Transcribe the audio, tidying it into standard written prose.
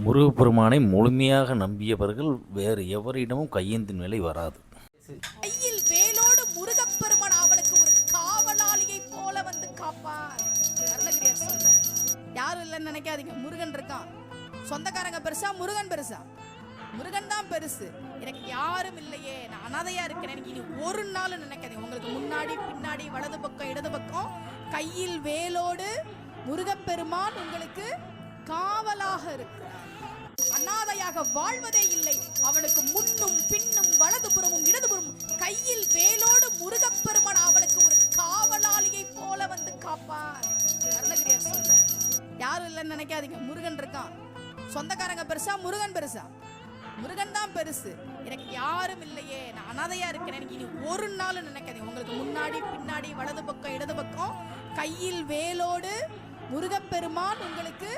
முருகப்பெருமானை முழுமையாக நம்பியவர்கள் வேறு எவரிடமும் கையேந்தின் நிலை வராது. கையில் வேலோடு முருகப்பெருமான் அவனுக்கு ஒரு காவலாளியை போல வந்து காப்பார். அருணகிரியார் சொல்றேன், யாரும் இல்லைன்னு நினைக்காதீங்க. முருகன் இருக்கான். சொந்தக்காரங்க பெருசா, முருகன் பெருசா? முருகன் தான் பெருசு. எனக்கு யாரும் இல்லையே, நான் அனாதையா இருக்கிறேன், எனக்கு இனி ஒரு நாள் நினைக்காதீங்க. உங்களுக்கு முன்னாடி பின்னாடி வலது பக்கம் இடது பக்கம் கையில் வேலோடு முருகப்பெருமான் உங்களுக்கு காவலாக இருக்கிறார். அனாதையாக வாழ்வதே இல்லை. அவனுக்கு முன்னும் பின்னும் வலதுபுறமும் இடதுபுறமும் கையில் வேலோடு முருகப்பெருமான் அவனுக்கு ஒரு காவலாளியை போல வந்து காப்பார். அருணகிரியார் சொல்றேன், யாரும் இல்லைன்னு நினைக்காதீங்க. முருகன் இருக்கான். சொந்தக்காரங்க பெருசா, முருகன் பெருசா? முருகன் தான் பெருசு. எனக்கு யாரும் இல்லையே, நான் அனாதையா இருக்கிறேன், எனக்கு இனி ஒரு நாள் நினைக்காதீங்க. உங்களுக்கு முன்னாடி பின்னாடி வலது பக்கம் இடது பக்கம் கையில் வேலோடு முருகப்பெருமான் உங்களுக்கு